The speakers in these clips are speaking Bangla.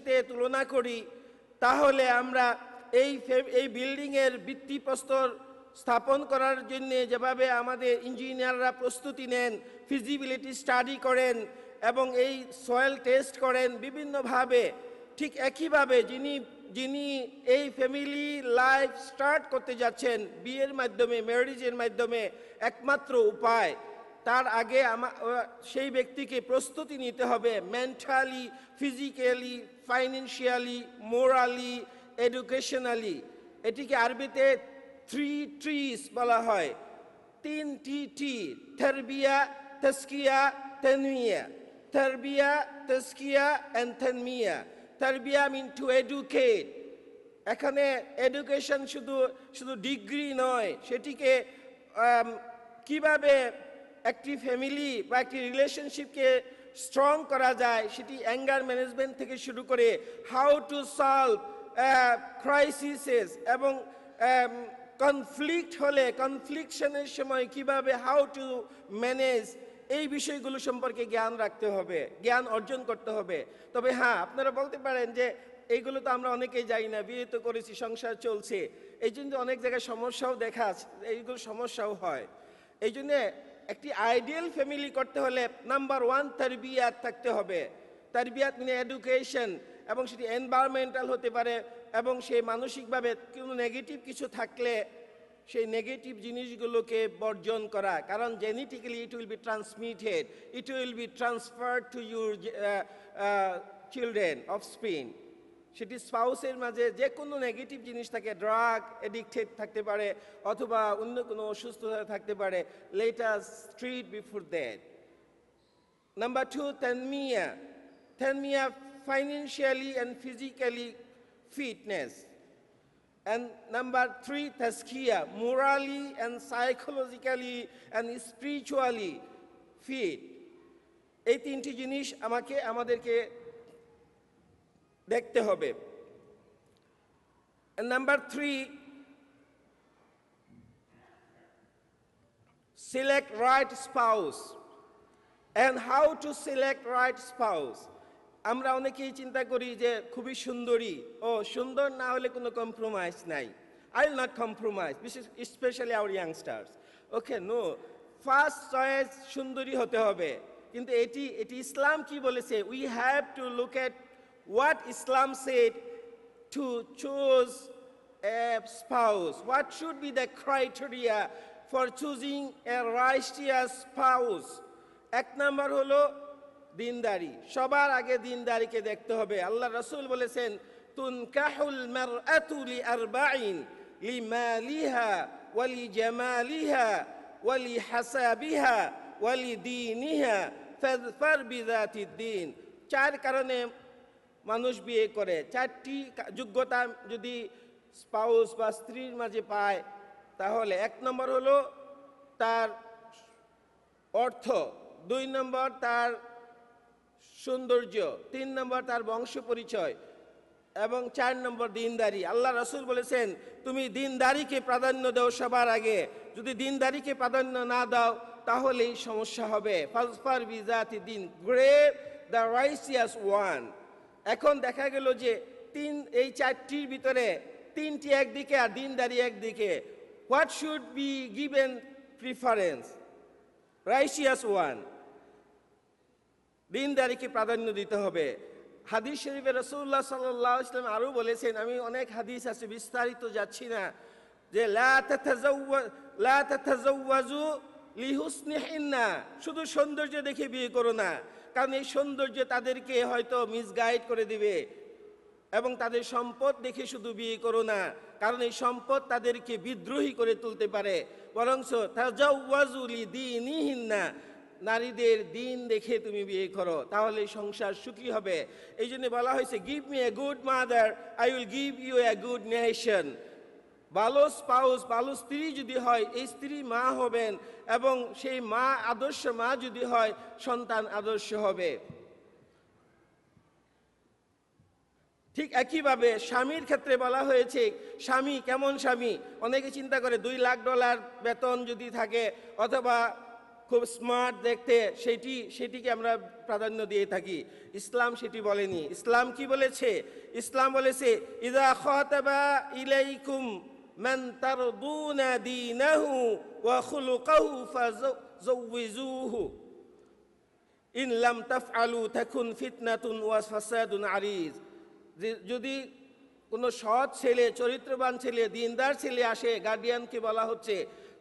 তুলনা করি, তাহলে আমরা এই বিল্ডিংয়ের ভিত্তিপ্রস্তর স্থাপন করার জন্য যেভাবে আমাদের ইঞ্জিনিয়াররা প্রস্তুতি নেন, ফিজিবিলিটি স্টাডি করেন এবং এই সয়েল টেস্ট করেন বিভিন্নভাবে, ঠিক একইভাবে যিনি এই ফ্যামিলি লাইফ স্টার্ট করতে যাচ্ছেন বিয়ের মাধ্যমে, ম্যারেজের মাধ্যমে, একমাত্র উপায় তার আগে সেই ব্যক্তিকে প্রস্তুতি নিতে হবে mentally, physically, financially, morally, educationally. এটিকে আরবিতে 3 ট্রিস বলা হয়, 3টি টি: তারবিয়া, তাজকিয়া, তানমিয়া। তারবিয়া, তাজকিয়া এন্ড তানমিয়া। তারবিয়া মিন টু এডুকেট। এখানে এডুকেশন শুধু ডিগ্রি নয়, সেটিকে কিভাবে একটি ফ্যামিলি বা একটি রিলেশনশিপকে স্ট্রং করা যায়, সেটি অ্যাঙ্গার ম্যানেজমেন্ট থেকে শুরু করে হাউ টু সলভ ক্রাইসিসেস এবং কনফ্লিক্ট হলে কনফ্লিকশনের সময় কিভাবে হাউ টু ম্যানেজ, এই বিষয়গুলো সম্পর্কে জ্ঞান রাখতে হবে, জ্ঞান অর্জন করতে হবে। তবে হ্যাঁ, আপনারা বলতে পারেন যে এইগুলো তো আমরা অনেকেই জানি না, বিয়ে তো করেছি, সংসার চলছে, এই জন্য অনেক জায়গায় সমস্যাও দেখা আছে, এইগুলো সমস্যাও হয়। এই জন্যে একটি আইডিয়াল ফ্যামিলি করতে হলে নাম্বার 1 তারবিয়াত থাকতে হবে। তারবিয়াত মানে এডুকেশন, এবং সেটি এনভায়রনমেন্টাল হতে পারে, এবং সেই মানসিকভাবে কোনো নেগেটিভ কিছু থাকলে সেই নেগেটিভ জিনিসগুলোকে বর্জন করা, কারণ genetically it will be transmitted, it will be transferred to your children, offspring. সেটি স্পাউসের মাঝে যে কোনো নেগেটিভ জিনিস থাকে, ড্রাগ এডিক্টেড থাকতে পারে অথবা অন্য কোনো অসুস্থতা থাকতে পারে, let us treat before that. Number 2 তানমিয়া। তানমিয়া financially and physically fitness. And number 3 tazkiya, morally and psychologically and spiritually fit. এই 3টি জিনিস আমাদেরকে দেখতে হবে। And number 3, select right spouse. And how to select right spouse? আমরা অনেকেই চিন্তা করি যে খুবই সুন্দরী, সুন্দর না হলে কোনো কম্প্রোমাইজ নাই, I will not compromise, specially our youngsters. Okay, no, first choice সুন্দরী হতে হবে, কিন্তু এটি ইসলাম কি বলেছে? We have to look at what Islam said to choose a spouse. What should be the criteria for choosing a righteous spouse? 1 number হলো দিনদারি। সবার আগে দিনদারিকে দেখতে হবে। আল্লাহ রাসূল বলেছেন, তুনকাহুল মারআতু লিআরবাইন, লিমালিহা ওয়া লিজামালিহা ওয়া লিহাসাবিহা ওয়া লিদীনিহা ফাযফার বিযাতিদ দ্বীন। 4 কারণে মানুষ বিয়ে করে। 4টি যোগ্যতা যদি স্পাউস বা স্ত্রীর মাঝে পায়, তাহলে 1 নম্বর হলো তার অর্থ, 2 নম্বর তার সৌন্দর্য, 3 নম্বর তার বংশ পরিচয়, এবং 4 নম্বর দিনদারি। আল্লাহ রাসূল বলেছেন, তুমি দিনদারিকে প্রাধান্য দাও সবার আগে। যদি দিনদারিকে প্রাধান্য না দাও, তাহলেই সমস্যা হবে। ফাজফার বিজাতি দিন, গ্রেভ দ্য রাইচিয়াস ওয়ান। এখন দেখা গেল যে এই 4টির ভিতরে 3টি একদিকে আর দিনদারি একদিকে। What should be given preference? Righteous one, দিনদারিকে প্রাধান্য দিতে হবে। হাদিস শরীফে রাসূলুল্লাহ সাল্লাল্লাহু আলাইহি ওয়াসাল্লাম আরও বলেছেন, আমি অনেক হাদিস আছে, বিস্তারিত যাচ্ছি না, যে লা তাতাযাওয়াজু লিহুসনিহিন্না, শুধু সৌন্দর্য দেখে বিয়ে করো না, কারণ এই সৌন্দর্য তাদেরকে হয়তো মিসগাইড করে দিবে। এবং তাদের সম্পদ দেখে শুধু বিয়ে করো না, কারণ এই সম্পদ তাদেরকে বিদ্রোহী করে তুলতে পারে। বরঞ্চ তাজাওয়াজু লিদীনিহিন্না, নারীদের দিন দেখে তুমি বিয়ে করো, তাহলে সংসার সুখী হবে। এই জন্য বলা হয়েছে, give me a good mother, I will give you a good nation. ভালো স্পাউস, ভালো স্ত্রী যদি হয়, এই স্ত্রী মা হবেন, এবং সেই মা আদর্শ মা যদি হয়, সন্তান আদর্শ হবে। ঠিক একইভাবে স্বামীর ক্ষেত্রে বলা হয়েছে, স্বামী কেমন স্বামী? অনেকে চিন্তা করে $2 লাখ বেতন যদি থাকে, অথবা খুব স্মার্ট দেখতে, সেটিকে আমরা প্রাধান্য দিয়ে থাকি। ইসলাম সেটি বলেনি। ইসলাম কি বলেছে? ইসলাম বলেছে ইযা খাতাবা ইলাইকুম মান তারদুনা দীনাহু ওয়া খুলুকাহু ফাযাওয়িজুহু ইন লাম তাফআলু তাকুন ফিতনাতুন ওয়া ফাসাদুন আরিজ। যদি কোনো সৎ ছেলে, চরিত্রবান ছেলে, দিনদার ছেলে আসে, গার্ডিয়ানকে বলা হচ্ছে,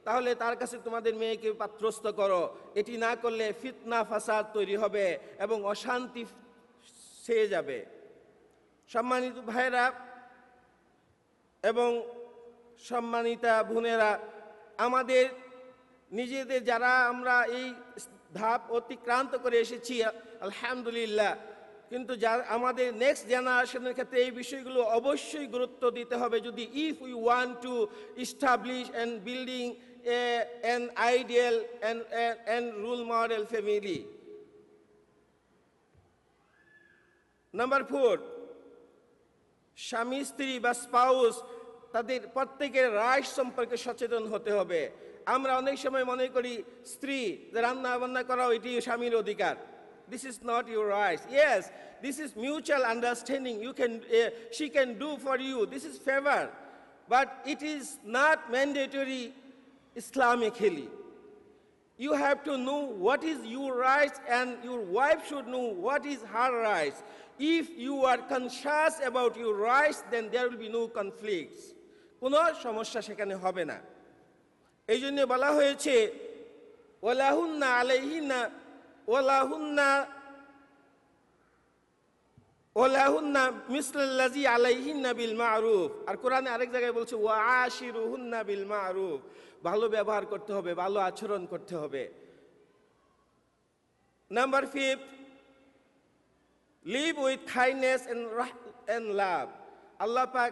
তাহলে তার কাছে তোমাদের মেয়েকে পাত্রস্থ করো। এটি না করলে ফিতনা ফাসাদ তৈরি হবে এবং অশান্তি ছেয়ে যাবে। সম্মানিত ভাইরা এবং সম্মানিতা বোনেরা, আমাদের নিজেদের যারা আমরা এই ধাপ অতিক্রান্ত করে এসেছি আলহামদুলিল্লাহ, কিন্তু আমাদের নেক্সট জেনারেশনের ক্ষেত্রে এই বিষয়গুলো অবশ্যই গুরুত্ব দিতে হবে, যদি if we want to establish and building an ideal and role model family. Number 4, স্বামী স্ত্রী বা স্পাউস তাদের প্রত্যেকের রাইট সম্পর্কে সচেতন হতে হবে। আমরা অনেক সময় মনে করি স্ত্রী রান্না বান্না করা এটি স্বামীর অধিকার। This is not your rights. Yes, this is mutual understanding. She can do for you. This is favor, but it is not mandatory Islamically. You have to know what is your rights, and your wife should know what is her rights. If you are conscious about your rights, then there will be no conflicts. কোনো সমস্যা সেখানে হবে না। এই জন্য বলা হয়েছে ওয়ালাহুন্না আলাইহিন্না ওয়ালাহুন্না মিসলাল্লাযী আলাইহিন্না বিল মা'রুফ। আর কোরআনে আরেক জায়গায় বলছে ওয়া আশিরুহুন্না বিল মা'রুফ, ভালো ব্যবহার করতে হবে, ভালো আচরণ করতে হবে। Number 5, live with kindness and love. Allah পাক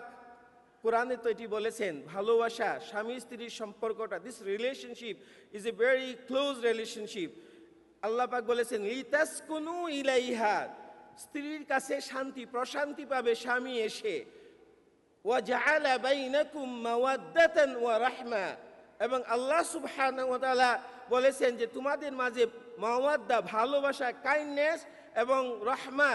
কোরআনে তো এটি বলেছেন, ভালোবাসা স্বামী স্ত্রীর সম্পর্কটা, this relationship is a very close relationship. Allah পাক বলেছেন লিতাসকুনু ইলাইহা, স্ত্রীর কাছে শান্তি প্রশান্তি পাবে স্বামী এসে। ওয়া জাআলা বাইনাকুম মাওয়াদ্দাতান ওয়া রাহমা, এবং আল্লাহ সুবহানাহু ওয়া তাআলা বলেছেন যে তোমাদের মাঝে মাওয়াদ্দা ভালোবাসা, কাইন্ডনেস এবং রহমা,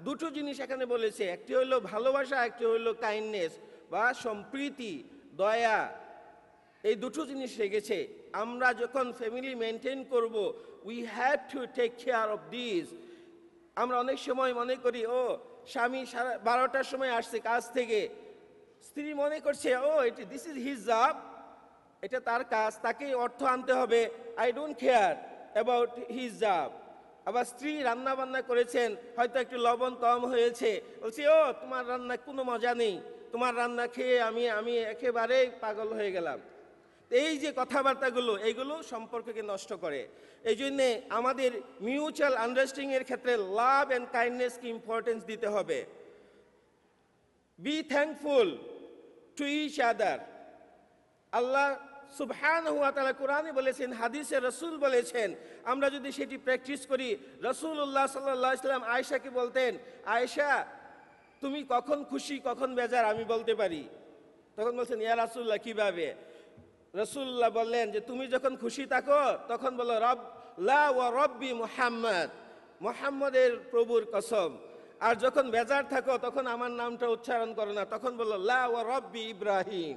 দুটো জিনিস এখানে বলেছে। একটি হলো ভালোবাসা, একটি হলো কাইন্ডনেস বা সম্প্রীতি, দয়া। এই দুটো জিনিস রেখেছে। আমরা যখন ফ্যামিলি মেনটেন করব, we have to take care of this. আমরা অনেক সময় মনে করি ও স্বামী 12টার সময় আসছে কাজ থেকে, স্ত্রী মনে করছে ও দিস ইজ হিজ জব, এটা তার কাজ, তাকে অর্থ আনতে হবে, I don't care about his job. আবার স্ত্রী রান্না বান্না করেছেন, হয়তো একটু লবণ কম হয়েছে, বলছি ও তোমার রান্না কোনো মজা নেই, তোমার রান্না খেয়ে আমি একেবারে পাগল হয়ে গেলাম। এই যে কথাবার্তাগুলো, এইগুলো সম্পর্ককে নষ্ট করে। এই জন্যে আমাদের মিউচুয়াল আন্ডারস্ট্যান্ডিংয়ের ক্ষেত্রে লাভ অ্যান্ড কাইন্ডনেসকে ইম্পর্টেন্স দিতে হবে। Be thankful to each other. Allah সুবহানাহু ওয়া তাআলা কোরআনে বলেছেন, হাদিসে রাসূল বলেছেন, আমরা যদি সেটি প্র্যাকটিস করি। রাসূলুল্লাহ সাল্লাল্লাহু আলাইহি ওয়াসাল্লাম আয়েশাকে বলতেন, আয়েশা তুমি কখন খুশি কখন বেজার আমি বলতে পারি। তখন বলছেন ইয়া রাসূলুল্লাহ কিভাবে? রাসূলুল্লাহ বললেন যে তুমি যখন খুশি থাকো তখন বলো রব লা ওয়া রব্বি মুহাম্মদ, মুহাম্মদের প্রভুর কসম। আর যখন বেজার থাকো তখন আমার নামটা উচ্চারণ করো না, তখন বলো লা ওয়া রব্বি ইব্রাহিম।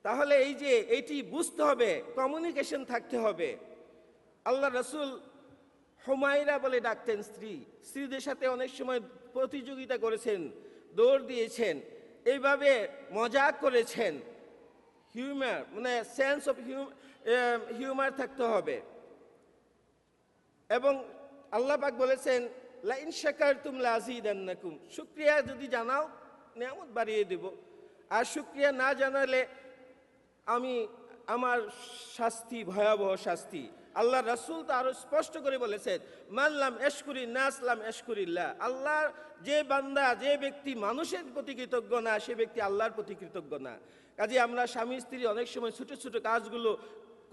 তাহলে এই যে এইটি বুঝতে হবে, কমিউনিকেশন থাকতে হবে। আল্লাহ রাসূল হুমায়রা বলে ডাকতেন স্ত্রীদের সাথে অনেক সময় প্রতিযোগিতা করেছেন, দৌড় দিয়েছেন, এইভাবে মজা করেছেন। হিউমার মানে সেন্স অফ হিউমার থাকতে হবে। এবং আল্লাহ পাক বলেছেন লা ইন শাকারতুম লা আযীদান্নাকুম, শুকরিয়া যদি জানাও নিয়ামত বাড়িয়ে দেব, আর শুকরিয়া না জানালে আমার শাস্তি ভয়াবহ শাস্তি। আল্লাহ রাসূল তো আরো স্পষ্ট করে বলেছেন মাল্লাম এশকুরি নাস লাম এশকুরিল্লাহ, আল্লাহর যে বান্দা যে ব্যক্তি মানুষের প্রতি কৃতজ্ঞ না সে ব্যক্তি আল্লাহর প্রতি কৃতজ্ঞ না। কাজে আমরা স্বামী স্ত্রী অনেক সময় ছোট ছোট কাজগুলো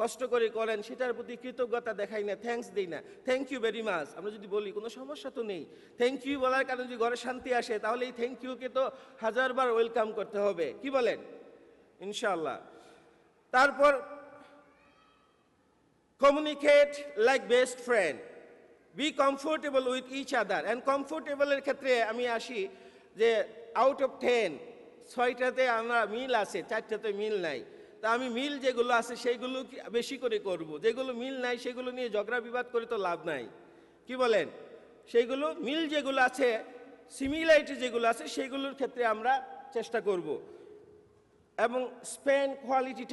কষ্ট করে করেন, সেটার প্রতি কৃতজ্ঞতা দেখাই না, থ্যাঙ্কস দেই না। থ্যাংক ইউ ভেরি মাচ আমরা যদি বলি কোনো সমস্যা তো নেই। থ্যাংক ইউ বলার কারণে যদি ঘরে শান্তি আসে, তাহলে এই থ্যাংক ইউকে তো হাজারবার ওয়েলকাম করতে হবে, কি বলেন? ইনশাআল্লাহ। তারপর communicate like best friend, be comfortable with each other. And comfortable এর ক্ষেত্রে আমি আসি যে আউট অফ 10 ছয়টাতে আমরা মিল আছে, চারটাতে মিল নাই। তা আমি মিল যেগুলো আছে সেইগুলো বেশি করে করব, যেগুলো মিল নাই সেগুলো নিয়ে ঝগড়া বিবাদ করে তো লাভ নাই, কি বলেন? সেইগুলো মিল যেগুলো আছে, সিমিলারিটি যেগুলো আছে সেইগুলোর ক্ষেত্রে আমরা চেষ্টা করব। এবং স্পেন্ড কোয়ালিটি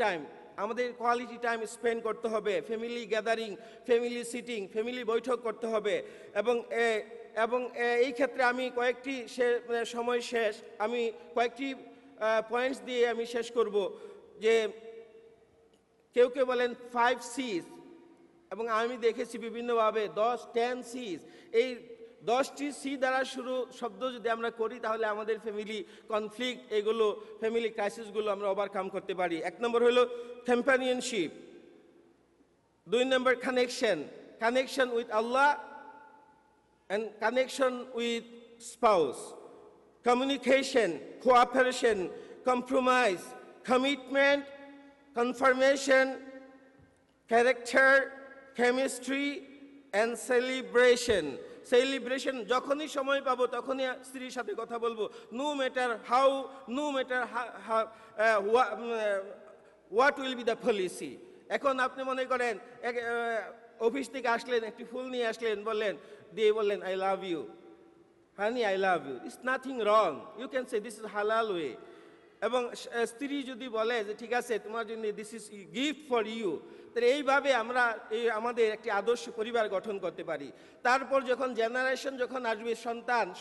টাইম, আমাদের কোয়ালিটি টাইম স্পেন্ড করতে হবে। Family gathering, family sitting, family বৈঠক করতে হবে। এবং এই ক্ষেত্রে আমি কয়েকটি সময় শেষ, আমি কয়েকটি পয়েন্টস দিয়ে আমি শেষ করব। যে কেউ কেউ বলেন 5 C's, এবং আমি দেখেছি বিভিন্নভাবে 10 C's। এই 10টি সি দ্বারা শুরু শব্দ যদি আমরা করি তাহলে আমাদের ফ্যামিলি কনফ্লিক্ট, এগুলো ফ্যামিলি ক্রাইসিসগুলো আমরা ওভারকাম করতে পারি। 1 নম্বর হলো companionship, 2 number connection with Allah and connection with spouse, communication, cooperation, compromise, commitment, confirmation, character, chemistry and celebration. যখনই সময় পাবো তখনই স্ত্রীর সাথে কথা বলবো, no matter how, what will be the policy. এখন আপনি মনে করেন অফিস থেকে আসলেন, একটি ফুল নিয়ে আসলেন, বললেন I love you honey, I love you, it's nothing wrong, you can say this is হালাল ওয়ে। এবং স্ত্রী যদি বলে যে ঠিক আছে তোমার জন্য this is gift for you, তাহলে এইভাবে আমরা আমাদের একটি আদর্শ পরিবার গঠন করতে পারি। তারপর যখন জেনারেশন যখন আসবে,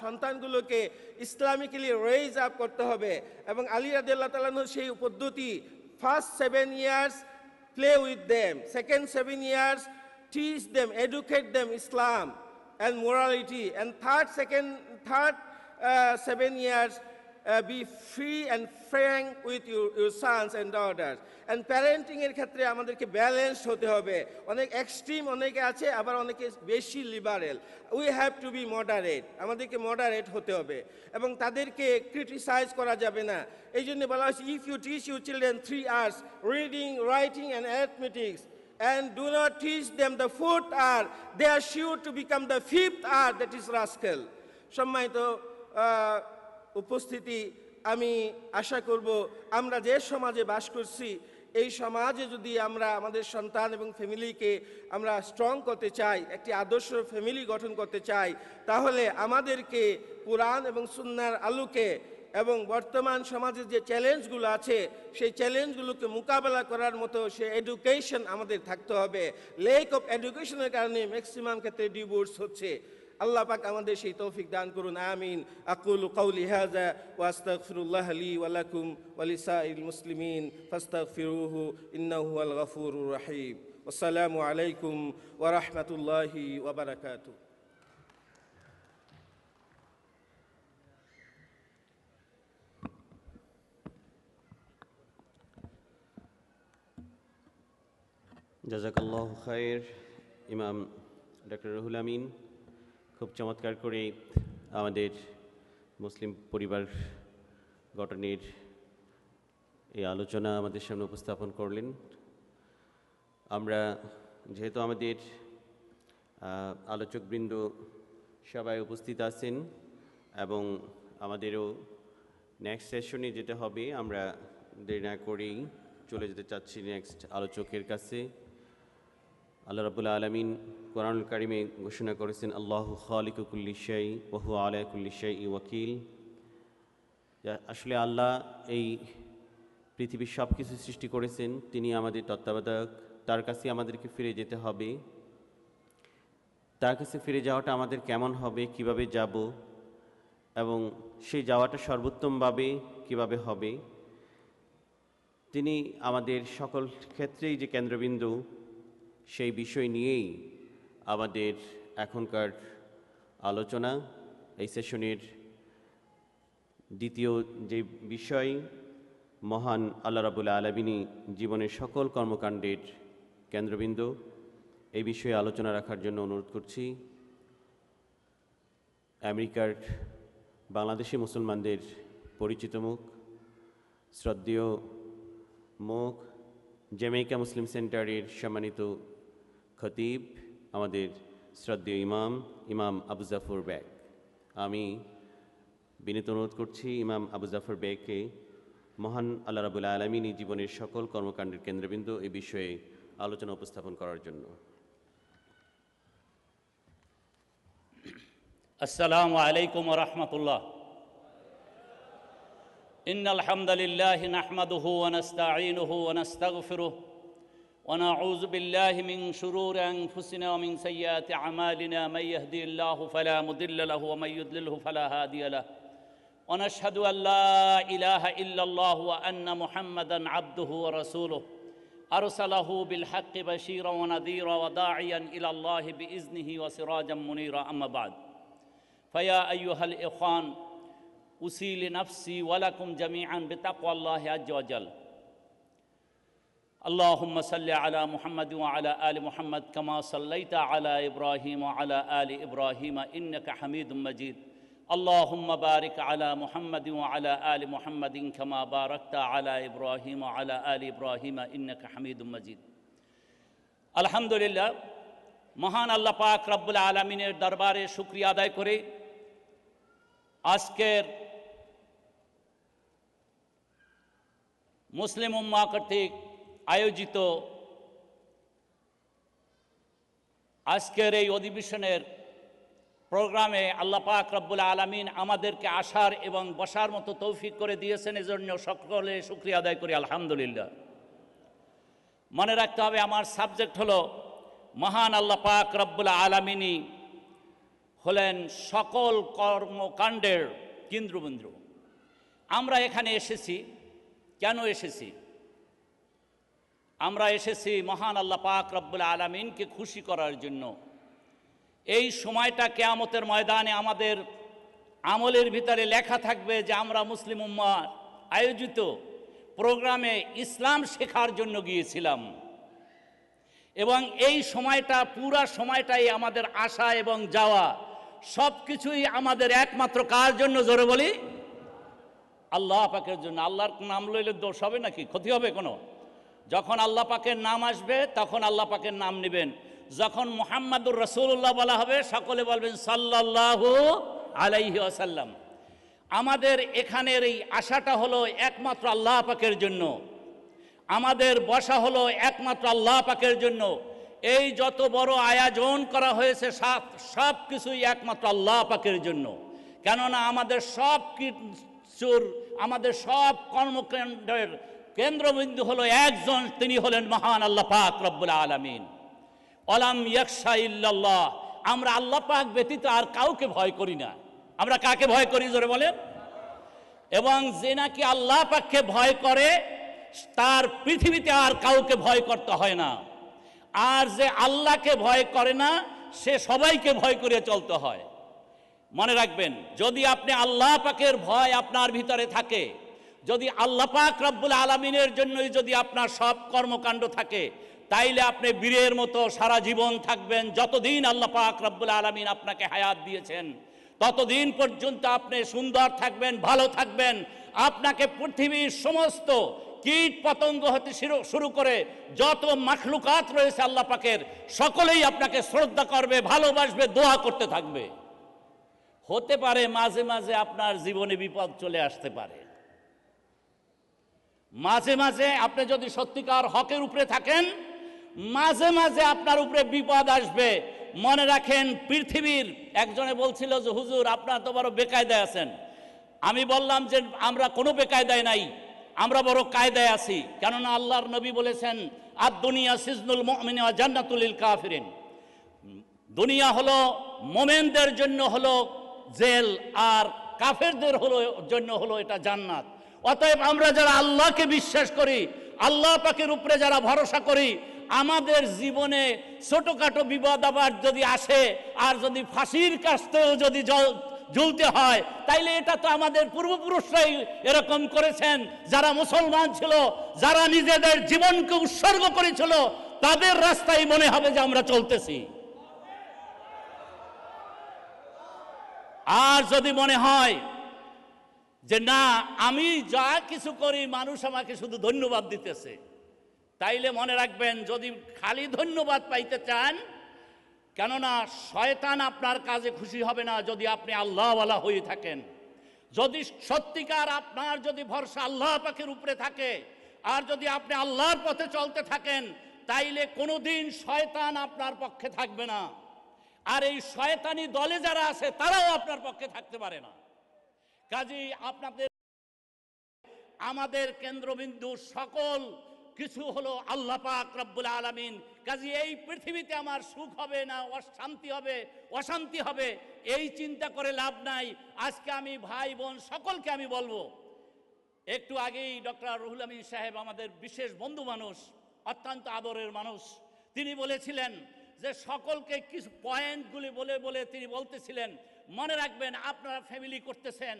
সন্তানগুলোকে ইসলামিক্যালি রেইজ আপ করতে হবে। এবং আলী রাদিয়াল্লাহু তাআলা আনহু সেই পদ্ধতি, first 7 years play with them, second 7 years teach them, educate them Islam and morality, and third 7 years be free and frank with your sons and daughters. And parenting এর ক্ষেত্রে আমাদেরকে ব্যালেন্সড হতে হবে। অনেক এক্সট্রিম অনেকে আছে, আবার অনেকে বেশি liberal. We have to be moderate, আমাদেরকে মডারেট হতে হবে এবং তাদেরকে ক্রিটিসাইজ করা যাবে না। এই জন্য বলা হয়েছে if you teach your children 3 hours reading, writing and arithmetics and do not teach them the 4th hour, they are sure to become the 5th hour, that is rascal. সম্মানিত উপস্থিতি, আমি আশা করব আমরা যে সমাজে বাস করছি এই সমাজে যদি আমরা আমাদের সন্তান এবং ফ্যামিলিকে আমরা স্ট্রং করতে চাই, একটি আদর্শ ফ্যামিলি গঠন করতে চাই, তাহলে আমাদেরকে কোরআন এবং সুন্নাহর আলোকে এবং বর্তমান সমাজের যে চ্যালেঞ্জগুলো আছে সেই চ্যালেঞ্জগুলোকে মোকাবেলা করার মতো সে এডুকেশন আমাদের থাকতে হবে। লেক অফ এডুকেশনের কারণে ম্যাক্সিমাম ক্ষেত্রে ডিভোর্স হচ্ছে। আল্লাহ পাক আমাদের সেই তৌফিক দান করুন, আমিন। আকুলু কাউলি হাযা ওয়া আস্তাগফিরুল্লাহ লি ওয়া লাকুম ওয়া লিসাইরিল মুসলিমিন ফাস্তাগফিরুহু ইন্নাহু হুয়াল গফুরুর রহিম। আসসালামু আলাইকুম ওয়া রাহমাতুল্লাহি ওয়া বারাকাতুহু। জাযাকাল্লাহু খায়র ইমাম ডক্টর রুহুল আমিন। খুব চমৎকার করে আমাদের মুসলিম পরিবার গঠনের এই আলোচনা আমাদের সামনে উপস্থাপন করলেন। আমরা যেহেতু আমাদের আলোচকবৃন্দ সবাই উপস্থিত আছেন এবং আমাদেরও নেক্সট সেশনে যেতে হবে, আমরা দেরি না করেই চলে যেতে চাচ্ছি নেক্সট আলোচকের কাছে। আল্লাহ রাব্বুল আলামিন কোরআনুল কারিমে ঘোষণা করেছেন, আল্লাহু খালিকু কুল্লি শাই ওয়া হুয়া আলা কুল্লি শাইইন ওয়াকিল। আসলে আল্লাহ এই পৃথিবীর সব কিছু সৃষ্টি করেছেন, তিনি আমাদের তত্ত্বাবধায়ক, তার কাছে আমাদেরকে ফিরে যেতে হবে। তার কাছে ফিরে যাওয়াটা আমাদের কেমন হবে, কিভাবে যাব এবং সেই যাওয়াটা সর্বোত্তমভাবে কিভাবে হবে, তিনি আমাদের সকল ক্ষেত্রেই যে কেন্দ্রবিন্দু, সেই বিষয় নিয়েই আমাদের এখনকার আলোচনা। এই সেশনের দ্বিতীয় যে বিষয়, মহান আল্লাহ রাব্বুল আলামিনই জীবনের সকল কর্মকাণ্ডের কেন্দ্রবিন্দু, এই বিষয়ে আলোচনা রাখার জন্য অনুরোধ করছি আমেরিকার বাংলাদেশি মুসলমানদের পরিচিত মুখ, শ্রদ্ধেয় মুখ জ্যামাইকা মুসলিম সেন্টারের সম্মানিত খতিব আমাদের শ্রদ্ধেয় ইমাম আবু জাফর বেগ। আমি বিনীত অনুরোধ করছি ইমাম আবু জাফর বেগকে মহান আল্লাহ রাব্বুল আলামিন জীবনের সকল কর্মকাণ্ডের কেন্দ্রবিন্দু এই বিষয়ে আলোচনা উপস্থাপন করার জন্য। আসসালামু আলাইকুম ওয়া রাহমাতুল্লাহ। ইন্নাল হামদালিল্লাহি নাহমাদুহু ওয়া নাস্তাঈনুহু ওয়া নাস্তাগফিরুহ ওয়া নাউযু বিল্লাহি মিন শুরুরি আনফুসিনা ওয়া মিন সাইয়্যাতি আমালিনা মান ইয়াহদিহিল্লাহু ফালা মুদিল্লা লাহু ওয়া মান ইউদ্লিলহু ফালা হাদিয়া লাহু ওয়া নাশহাদু আল লা ইলাহা ইল্লাল্লাহু ওয়া আন্না মুহাম্মাদান আবদুহু ওয়া রাসূলুহু আরসালাহু বিল হাক্কি বাশীরান ওয়া নাযীরা ওয়া দাঈয়ান ইলাল্লাহি বিইজনিহি ওয়া সিরাজাম মুনীরা আম্মা বা'দ। فيا أيها الإخوان أوصي لنفسي ولكم جميعا بتقوى الله عز وجل. اللهم صل على محمد وعلى آل محمد كما صليت على إبراهيم وعلى آل إبراهيم إنك حميد مجيد. اللهم بارك على محمد وعلى آل محمد كما باركت على إبراهيم وعلى آل إبراهيم إنك حميد مجيد. الحمد لله. মহান আল্লাহ পাক রব্বুল আলামিনের দরবারে শুকরিয়া আদায় করে আজকের মুসলিম উম্মাহ কর্তৃক আয়োজিত আজকের এই অধিবেশনের প্রোগ্রামে আল্লাহ পাক রব্বুল আলামিন আমাদেরকে আসার এবং বসার মতো তৌফিক করে দিয়েছেন, এজন্য সকলে শুকরিয়া আদায় করি আলহামদুলিল্লাহ। মনে রাখতে হবে আমার সাবজেক্ট হলো মহান আল্লাহ পাক রব্বুল আলামিনই হলেন সকল কর্মকাণ্ডের কেন্দ্রবিন্দু। আমরা এখানে এসেছি কেন এসেছি? আমরা এসেছি মহান আল্লাহ পাক রব্বুল আলামিনকে খুশি করার জন্য। এই সময়টা কিয়ামতের ময়দানে আমাদের আমলের ভিতরে লেখা থাকবে যে আমরা মুসলিম উম্মাহ আয়োজিত প্রোগ্রামে ইসলাম শেখার জন্য গিয়েছিলাম, এবং এই সময়টা পুরা সময়টাই আমাদের আসা এবং যাওয়া সব কিছুই আমাদের একমাত্র কার জন্য? জোরে বলি আল্লাহ পাকের জন্য। আল্লাহর নাম লইলে দোষ হবে নাকি? ক্ষতি হবে কোনো? যখন আল্লাহ পাকের নাম আসবে তখন আল্লাহ পাকের নাম নেবেন। যখন মুহাম্মাদুর রাসূলুল্লাহ বলা হবে সকলে বলবেন সাল্লাল্লাহু আলাইহি ওয়াসাল্লাম। আমাদের এখানের এই আশাটা হলো একমাত্র আল্লাহ পাকের জন্য, আমাদের বসা হলো একমাত্র আল্লাহ পাকের জন্য। এই যত বড় আয়োজন করা হয়েছে সব কিছুই একমাত্র আল্লাহ পাকের জন্য। কেননা আমাদের সব কিছুর, আমাদের সব কর্মকাণ্ডের কেন্দ্রবিন্দু হলো একজন, তিনি হলেন মহান আল্লাহ পাক রব্বুল আলামিন। অলাম ইয়াখশা ইল্লাল্লাহ, আমরা আল্লাহ পাক ব্যতীত আর কাউকে ভয় করি না। আমরা কাকে ভয় করি জোরে বলেন? এবং যে নাকি আল্লাহ পাককে ভয় করে তার পৃথিবীতে আর কাউকে ভয় করতে হয় না। আর যে আল্লাহকে ভয় করে না সে সবাইকে ভয় করে চলতে হয়। মনে রাখবেন, যদি আপনি আল্লাহ পাকের ভয় আপনার ভিতরে থাকে, যদি আল্লাহ পাক রব্বুল আলামিনের জন্যই যদি আপনার সব কর্মকাণ্ড থাকে, তাইলে আপনি বীরের মতো সারা জীবন থাকবেন। যতদিন আল্লাহ পাক রব্বুল আলামিন আপনাকে হায়াত দিয়েছেন ততদিন পর্যন্ত আপনি সুন্দর থাকবেন, ভালো থাকবেন। আপনাকে পৃথিবীর সমস্ত কীট পতঙ্গ হতে শুরু করে যত মাখলুকাত রয়েছে আল্লাহ পাকের, সকলেই আপনাকে শ্রদ্ধা করবে, ভালোবাসবে, দোয়া করতে থাকবে। হতে পারে মাঝে মাঝে আপনার জীবনে বিপদ চলে আসতে পারে, মাঝে মাঝে আপনি যদি সত্যিকার হকের উপরে থাকেন মাঝে মাঝে আপনার উপরে বিপদ আসবে। মনে রাখেন, পৃথিবীর একজনে বলছিল যে হুজুর আপনার তো বড় বেকায়দায় আছেন। আমি বললাম যে আমরা কোনো বেকায়দায় নাই, আমরা বড় কায়দায় আছি। কেননা আল্লাহর নবী বলেছেন আদ দুনিয়া সিজনুল মুমিন ওয়া জান্নাতুল লিল কাফিরিন, দুনিয়া হলো মোমেনদের জন্য হলো জেল, আর কাফেরদের জন্য হলো এটা জান্নাত। অতএব আমরা যারা আল্লাহকে বিশ্বাস করি, আল্লাহ পাকের উপরে যারা ভরসা করি, আমাদের জীবনে ছোটখাটো বিপদ আবার যদি আসে আর যদি ফাঁসির কাস্তেও যদি ঝুলতে হয়, তাইলে এটা তো আমাদের পূর্বপুরুষরাই এরকম করেছেন। যারা মুসলমান ছিল, যারা নিজেদের জীবনকে উৎসর্গ করেছিল, তাদের রাস্তায় মনে হবে যে আমরা চলতেছি। আর যদি মনে হয় যে না, আমি যা কিছু করি মানুষ আমাকে শুধু ধন্যবাদ দিতেছে। তাইলে মনে রাখবেন, যদি খালি ধন্যবাদ পাইতে চান, কেননা শয়তান আপনার কাজে খুশি হবে না যদি আপনি আল্লাহওয়ালা হয়ে থাকেন। যদি সত্যিকার আপনার যদি ভরসা আল্লাহ পাকের উপরে থাকে, আর যদি আপনি আল্লাহর পথে চলতে থাকেন, তাইলে কোনোদিন শয়তান আপনার পক্ষে থাকবে না। আর এই শয়তানি দলে যারা আছে তারাও আপনার পক্ষে থাকতে পারে না। কাজেই আপনাদের আমাদের কেন্দ্রবিন্দু সকল কিছু হলো আল্লাহ পাক রব্বুল আলামিন। কাজে এই পৃথিবীতে আমার সুখ হবে না অশান্তি হবে, অশান্তি হবে, এই চিন্তা করে লাভ নাই। আজকে আমি ভাই বোন সকলকে আমি বলবো, একটু আগেই ডক্টর রুহুল আমিন সাহেব আমাদের বিশেষ বন্ধু মানুষ, অত্যন্ত আদরের মানুষ, তিনি বলেছিলেন যে সকলকে কিছু পয়েন্টগুলি বলে বলে তিনি বলতেছিলেন, মনে রাখবেন আপনারা ফ্যামিলি করতেছেন,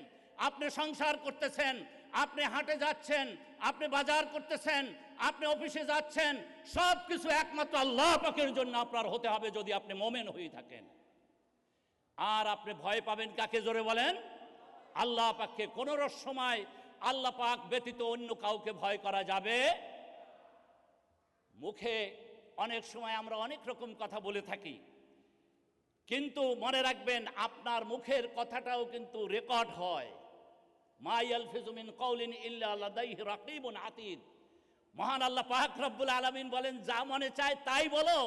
আপনি সংসার করতেছেন, আপনি হাটে যাচ্ছেন, আপনি বাজার করতেছেন, আপনি অফিসে যাচ্ছেন, সব কিছু একমাত্র আল্লাহ পাকের জন্য আপনার হতে হবে যদি আপনি মোমেন হয়ে থাকেন। আর আপনি ভয় পাবেন কাকে? জোরে বলেন, আল্লাহ পাককে। কোনো সময় আল্লাহ পাক ব্যতীত অন্য কাউকে ভয় করা যাবে। মুখে অনেক সময় আমরা অনেক রকম কথা বলে থাকি, কিন্তু মনে রাখবেন আপনার মুখের কথাটাও কিন্তু রেকর্ড হয়। মা ইয়ালফিজু মিন কাউলিন ইল্লা লাদাইহি রাকিবুন আতীদ। মহান আল্লাহ পাক রব্বুল আলামিন বলেন, যা মনে চায় তাই বলো।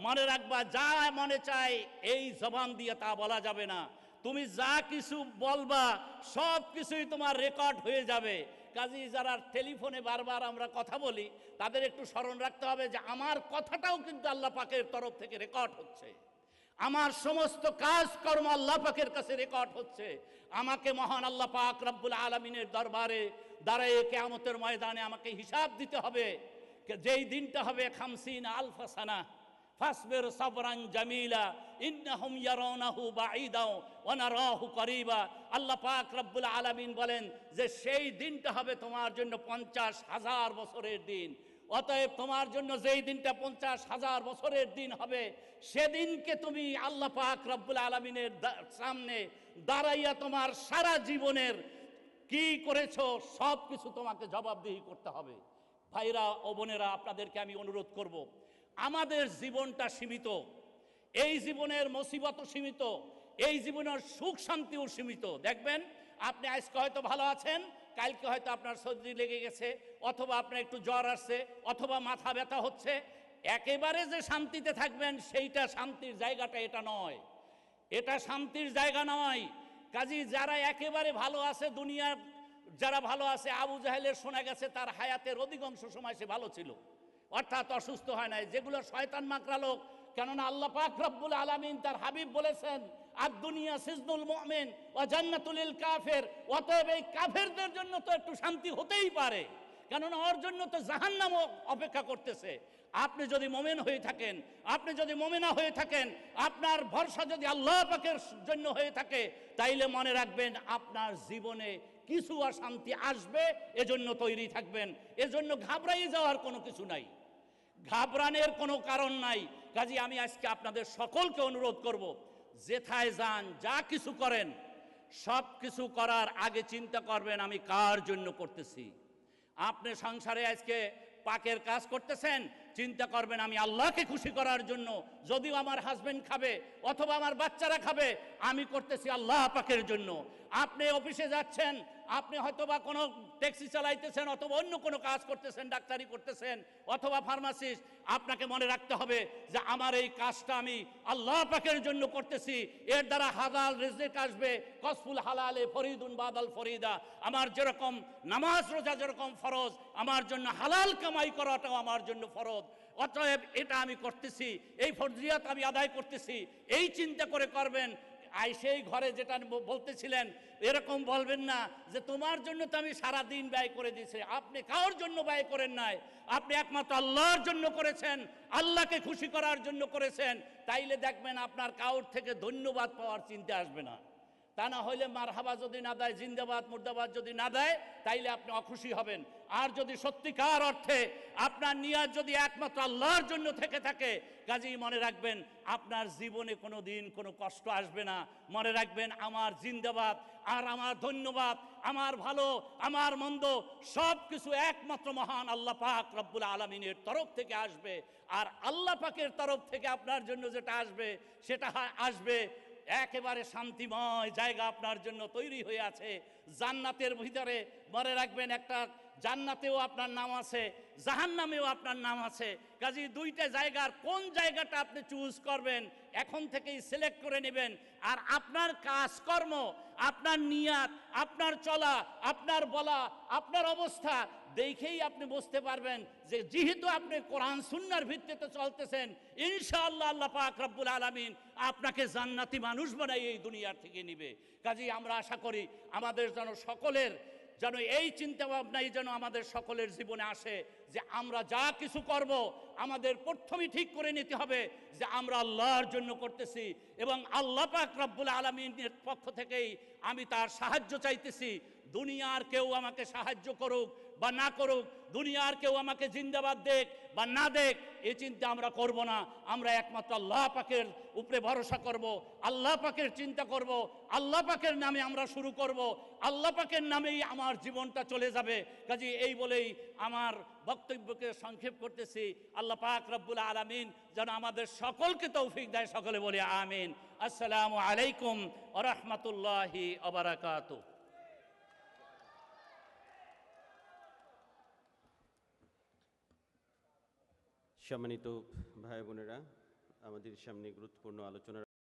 মনে রাখবা, যা মনে চায় এই জবান দিয়ে তা বলা যাবে না। তুমি যা কিছু বলবা সব কিছুই তোমার রেকর্ড হয়ে যাবে। কাজেই যারা টেলিফোনে বারবার আমরা কথা বলি, তাদের একটু স্মরণ রাখতে হবে যে আমার কথাটাও কিন্তু আল্লাহ পাকের তরফ থেকে রেকর্ড হচ্ছে। আমার সমস্ত কাজকর্ম আল্লাহ পাকের কাছে রেকর্ড হচ্ছে। আমাকে মহান আল্লাহ পাক রব্বুল আলামিনের দরবারে দাঁড়িয়ে কিয়ামতের ময়দানে আমাকে হিসাব দিতে হবে। যেই দিনটা হবে 50 আলফা সানা, ফাসবির সাবরান জামিলা ইন্নাহুম ইয়ারাউনাহু বাঈদা ওয়া নারাহু করিবা। আল্লাহ পাক রব্বুল আলামিন বলেন যে সেই দিনটা হবে তোমার জন্য 50,000 বছরের দিন। অতএব তোমার জন্য যেই দিনটা 50,000 বছরের দিন হবে, সেদিনকে তুমি আল্লাহ পাক রব্বুল আলামিনের সামনে দাঁড়াইয়া তোমার সারা জীবনের কি করেছো সব কিছু তোমাকে জবাবদিহি করতে হবে। ভাইরা ও বোনেরা, আপনাদেরকে আমি অনুরোধ করব, আমাদের জীবনটা সীমিত, এই জীবনের মুসিবতও সীমিত, এই জীবনের সুখ শান্তিও সীমিত। দেখবেন আপনি আজকে হয়তো ভালো আছেন, কালকে হয়তো আপনার সর্দি লেগে গেছে, অথবা আপনার একটু জ্বর আসছে, অথবা মাথা ব্যথা হচ্ছে। একেবারে যে শান্তিতে থাকবেন সেইটা শান্তির জায়গাটা এটা নয়, এটা শান্তির জায়গা নয়। কাজী যারা একেবারে ভালো আছে, দুনিয়ার যারা ভালো আছে, আবু জাহেলের শোনা গেছে তার হায়াতের অধিকাংশ সময় সে ভালো ছিল, অর্থাৎ অসুস্থ হয় নাই। যেগুলো শয়তান মাকড়া লোক, কেননা আল্লাহ পাক রব্বুল আলামিন তার হাবিব বলেছেন, আর দুনিয়া সিজনুল মুমিন ওয়া জান্নাতুল লিল কাফির। অতএব এই কাফেরদের জন্য তো একটু শান্তি হতেই পারে, কেননা ওর জন্য তো জাহান্নাম অপেক্ষা করতেছে। আপনি যদি মুমিন হয়ে থাকেন, আপনি যদি মুমিনা হয়ে থাকেন, আপনার ভরসা যদি আল্লাহ পাকের জন্য হয়ে থাকে, তাইলে মনে রাখবেন আপনার জীবনে কিছু অশান্তি আসবে, এজন্য তৈরি থাকবেন। এজন্য ঘাবড়াই যাওয়ার কোনো কিছু নাই, ঘাবড়ানোর কোনো কারণ নাই। কাজে আমি আজকে আপনাদের সকলকে অনুরোধ করব, যেথায় যান, যা কিছু করেন, সব কিছু করার আগে চিন্তা করবেন আমি কার জন্য করতেছি। আপনি সংসারে আজকে পাকের কাজ করতেছেন, চিন্তা করবেন আমি আল্লাহকে খুশি করার জন্য। যদিও আমার হাজবেন্ড খাবে অথবা আমার বাচ্চারা খাবে, আমি করতেছি আল্লাহ পাকের জন্য। আপনি অফিসে যাচ্ছেন, আপনি হয়তোবা কোনো ট্যাক্সি চালাইতেছেন, অথবা অন্য কোনো কাজ করতেছেন, ডাক্তারি করতেছেন অথবা ফার্মাসিস্ট, আপনাকে মনে রাখতে হবে যে আমার এই কাজটা আমি আল্লাহ পাকের জন্য করতেছি। এর দ্বারা হালাল রিজক আসবে, কসফুল হালালে ফরিদুন বাদাল ফরিদা। আমার যেরকম নামাজ রোজা যেরকম ফরজ, আমার জন্য হালাল কামাই করাটাও আমার জন্য ফরজ। অতএব এটা আমি করতেছি, এই ফরজিয়াত আমি আদায় করতেছি, এই চিন্তা করে করবেন। সেই ঘরে যেটা বলতেছিলেন, এরকম বলবেন না যে তোমার জন্য তো আমি সারা দিন ব্যয় করে দিয়েছি। আপনি কারোর জন্য ব্যয় করেন নাই, আপনি একমাত্র আল্লাহর জন্য করেছেন, আল্লাহকে খুশি করার জন্য করেছেন। তাইলে দেখবেন আপনার কারোর থেকে ধন্যবাদ পাওয়ার চিন্তা আসবে না। তা না হইলে মারহাবা যদি না দেয়, জিন্দাবাদ মুর্দাবাদ যদি না দেয়, তাইলে আপনি অখুশি হবেন। আর যদি সত্যিকার অর্থে আপনার নিয়াত যদি একমাত্র আল্লাহর জন্য থেকে থাকে, কাজেই মনে রাখবেন আপনার জীবনে কোনো দিন কোনো কষ্ট আসবে না। মনে রাখবেন আমার জিন্দাবাদ আর আমার ধন্যবাদ, আমার ভালো আমার মন্দ সব কিছু একমাত্র মহান আল্লাহ পাক রব্বুল আলামিনের তরফ থেকে আসবে। আর আল্লাহ পাকের তরফ থেকে আপনার জন্য যেটা আসবে সেটা আসবে একেবারে শান্তিময় জায়গা আপনার জন্য তৈরি হয়ে আছে জান্নাতের ভিতরে। মনে রাখবেন একটা জান্নাতেও আপনার নাম আছে, জাহান্নামেও আপনার নাম আছে। কাজেই দুইটা জায়গার কোন জায়গাটা আপনি চুজ করবেন এখন থেকেই সিলেক্ট করে নেবেন। আর আপনার কাজকর্ম, আপনার নিয়াত, আপনার চলা, আপনার বলা, আপনার অবস্থা দেখেই আপনি বুঝতে পারবেন যে যেহেতু আপনি কোরআন সুন্নাহর ভিত্তিতে চলতেছেন, ইনশাআল্লাহ আল্লাহ পাক রব্বুল আলামিন আপনাকে জান্নাতি মানুষ বানাই এই দুনিয়ার থেকে নিবে। কাজেই আমরা আশা করি আমাদের যেন সকলের যেন এই চিন্তা ভাবনাই যেন আমাদের সকলের জীবনে আসে যে আমরা যা কিছু করব আমাদের প্রথমেই ঠিক করে নিতে হবে যে আমরা আল্লাহর জন্য করতেছি এবং আল্লাহ পাক রব্বুল আলামিনের পক্ষ থেকেই আমি তার সাহায্য চাইতেছি। দুনিয়ার কেউ আমাকে সাহায্য করুক বা না করুক, দুনিয়ার কেউ আমাকে জিন্দাবাদ দেখ বা না দেখ, এই চিন্তা আমরা করব না। আমরা একমাত্র আল্লাহ পাকের উপরে ভরসা করব, আল্লাহ পাকের চিন্তা করব, আল্লাহ পাকের নামে আমরা শুরু করব, আল্লাহ পাকের নামেই আমার জীবনটা চলে যাবে। কাজে এই বলেই আমার বক্তব্যকে সংক্ষেপ করতেছি। আল্লাহ পাক রব্বুল আলামিন যেন আমাদের সকলকে তৌফিক দেয়, সকলে বলে আমিন। আসসালামু আলাইকুম ওয়া রাহমাতুল্লাহি ওয়া বারাকাতুহু। সম্মানিত ভাই বোনেরা, আমাদের সামনে গুরুত্বপূর্ণ আলোচনা